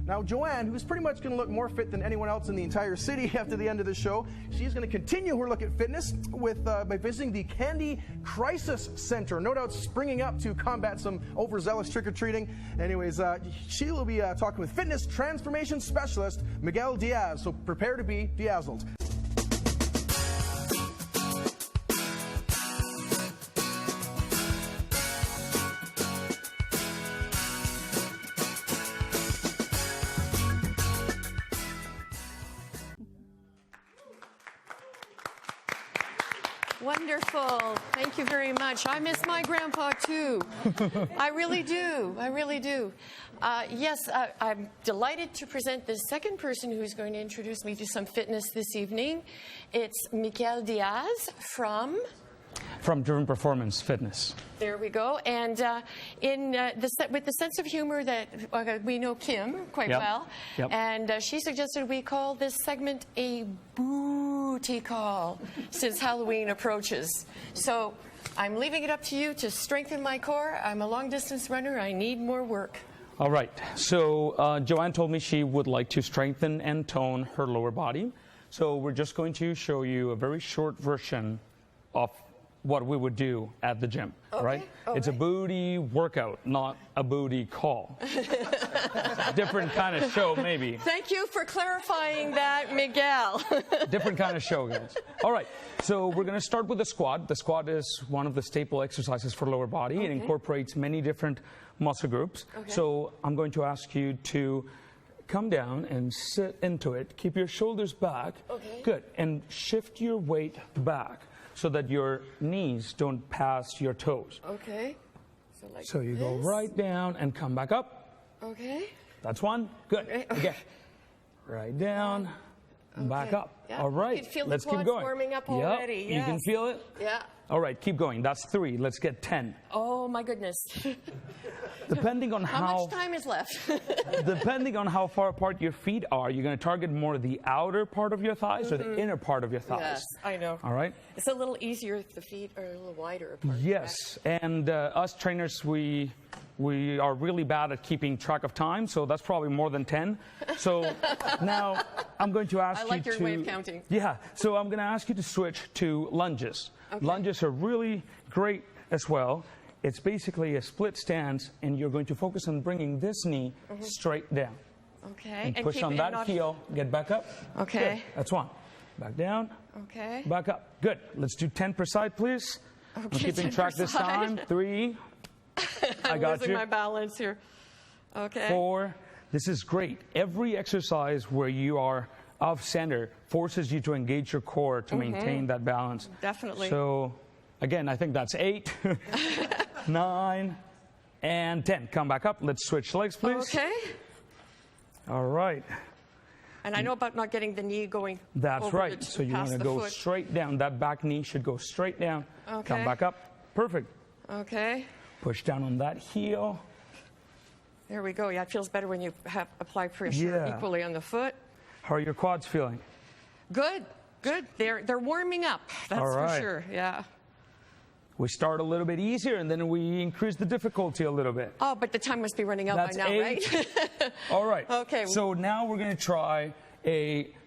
Now, Joanne, who's pretty much going to look more fit than anyone else in the entire city after the end of the show, she's going to continue her look at fitness by visiting the Candy Crisis Center. No doubt springing up to combat some overzealous trick-or-treating. Anyways, she will be talking with fitness transformation specialist Miguel Diaz, so prepare to be dazzled. Wonderful. Thank you very much. I miss my grandpa, too. I really do. I really do. Yes, I'm delighted to present the second person who's going to introduce me to some fitness this evening. It's Miguel Diaz from Driven Performance Fitness. There we go. And with the sense of humor that we know Kim quite well, and she suggested we call this segment a booty call since Halloween approaches. So I'm leaving it up to you to strengthen my core. I'm a long-distance runner. I need more work. All right. So Joanne told me she would like to strengthen and tone her lower body. So we're just going to show you a very short version of what we would do at the gym, right? It's a booty workout, not a booty call. Different kind of show, maybe. Thank you for clarifying that, Miguel. Different kind of show, guys. All right, so we're going to start with the squat. The squat is one of the staple exercises for lower body. It incorporates many different muscle groups. So I'm going to ask you to come down and sit into it. Keep your shoulders back. Good. And shift your weight back so that your knees don't pass your toes. So you go right down and come back up. That's one. Good. Again. Right down. Back up. All right. Let's keep going. Warming up already. You can feel it? Yeah. All right, keep going. That's 3. Let's get 10. Oh my goodness. Depending on how much time is left. Depending on how far apart your feet are, you're going to target more the outer part of your thighs or the inner part of your thighs. Yes, I know. All right. It's a little easier if the feet are a little wider apart. Yes, and us trainers, we are really bad at keeping track of time, so that's probably more than 10. So now I'm going to ask you to... I like your way of counting. Yeah, so I'm going to ask you to switch to lunges. Lunges are really great as well. It's basically a split stance, and you're going to focus on bringing this knee straight down. And push on that heel. Get back up. Good. That's 1. Back down. Back up. Good. Let's do 10 per side, please. I'm keeping track this time. 3. I got losing my balance here. 4. This is great. Every exercise where you are off center forces you to engage your core to maintain that balance. Definitely. So, again, I think that's 8, 9, and 10. Come back up. Let's switch legs, please. All right. And I know about not getting the knee going. That's right. So you want to go straight down. That back knee should go straight down. Come back up. Perfect. Push down on that heel. There we go. Yeah, it feels better when you apply pressure equally on the foot. How are your quads feeling? Good. Good. They're warming up. That's for sure. Yeah. We start a little bit easier, and then we increase the difficulty a little bit. Oh, but the time must be running out by now, 8. right? All right. So now we're going to try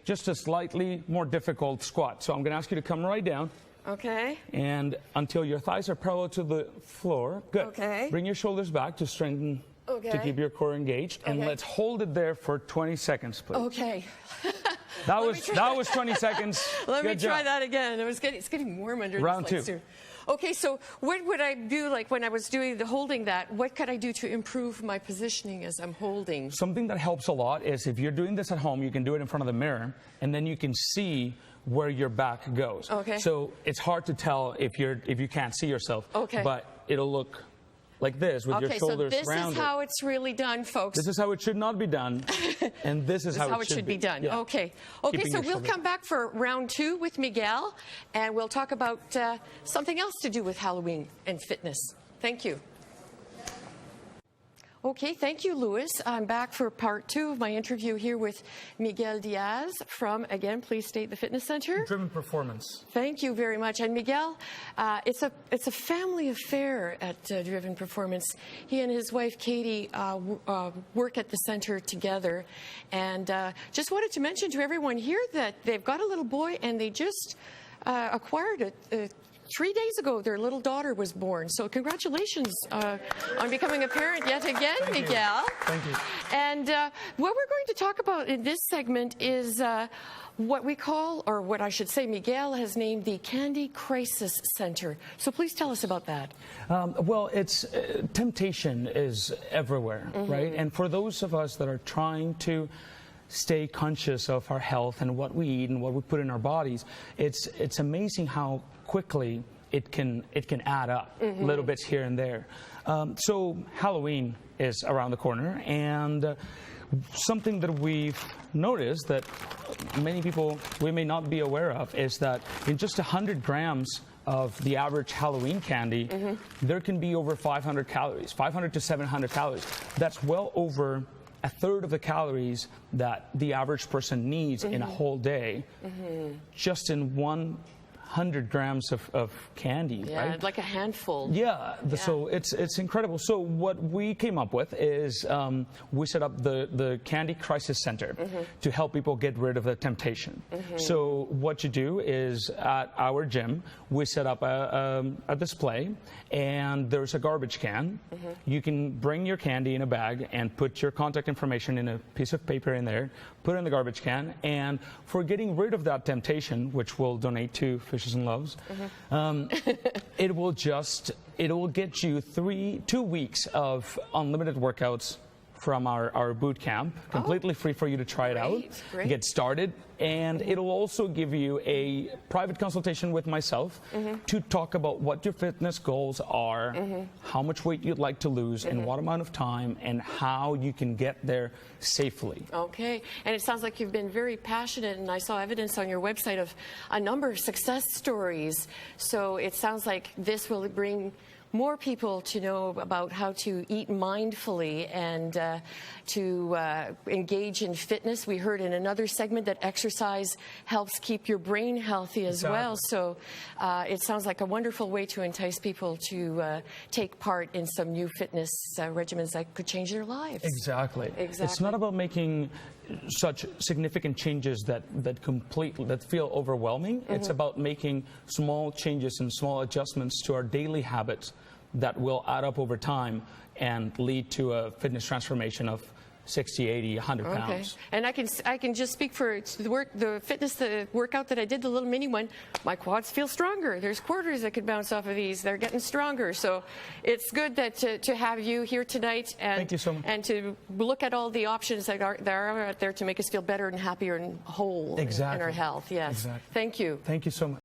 just a slightly more difficult squat. So I'm going to ask you to come right down. And until your thighs are parallel to the floor. Good. Bring your shoulders back to strengthen, to keep your core engaged. And let's hold it there for 20 seconds, please. That was 20 seconds. Let me try that again. It's getting warm under Round this 2. Okay, so what would I do, like when I was doing the holding that, what could I do to improve my positioning as I'm holding? Something that helps a lot is if you're doing this at home, you can do it in front of the mirror, and then you can see where your back goes. So it's hard to tell if you can't see yourself, but it'll look like this with your shoulders rounded. Okay, so this is how it's really done, folks. This is how it should not be done, and this is how it should be done. Yeah. Okay, so we'll come back for round 2 with Miguel, and we'll talk about something else to do with Halloween and fitness. Thank you. Okay, thank you, Louis. I'm back for part 2 of my interview here with Miguel Diaz from, again, please state the fitness center. Driven Performance. Thank you very much. And Miguel, it's a family affair at Driven Performance. He and his wife, Katie, work at the center together. And just wanted to mention to everyone here that they've got a little boy and they just acquired it. 3 days ago, their little daughter was born. So congratulations on becoming a parent yet again, Miguel. Thank you. And what we're going to talk about in this segment is what we call, or what I should say, Miguel has named the Candy Crisis Center. So please tell us about that. Well, it's temptation is everywhere, right? And for those of us that are trying to stay conscious of our health and what we eat and what we put in our bodies, it's amazing how quickly it can add up, little bits here and there. So Halloween is around the corner, and something that we've noticed that many people we may not be aware of is that in just 100 grams of the average Halloween candy, there can be over 500 calories, 500 to 700 calories. That's well over a third of the calories that the average person needs in a whole day, just in 100 grams of candy, right? Like a handful. Yeah, so it's incredible. So what we came up with is we set up the Candy Crisis Center to help people get rid of the temptation. So what you do is at our gym, we set up a display, and there's a garbage can. You can bring your candy in a bag and put your contact information in a piece of paper in there, put it in the garbage can, and for getting rid of that temptation, which we'll donate to Fishes and Loves, it will get you 2 weeks of unlimited workouts from our boot camp, completely free for you to try it out, get started, and it'll also give you a private consultation with myself to talk about what your fitness goals are, how much weight you'd like to lose, in what amount of time, and how you can get there safely. Okay, and it sounds like you've been very passionate, and I saw evidence on your website of a number of success stories. So it sounds like this will bring more people to know about how to eat mindfully and to engage in fitness. We heard in another segment that exercise helps keep your brain healthy as well. So it sounds like a wonderful way to entice people to take part in some new fitness regimens that could change their lives. Exactly. It's not about making such significant changes that feel overwhelming. It's about making small changes and small adjustments to our daily habits that will add up over time and lead to a fitness transformation of 60, 80, 100 pounds. Okay. And I can just speak for the workout that I did, the little mini one. My quads feel stronger. There's quarters that could bounce off of these. They're getting stronger. So it's good that to have you here tonight and thank you so much. And to look at all the options that are out there to make us feel better and happier and whole in our health. Yes. Exactly. Thank you. Thank you so much.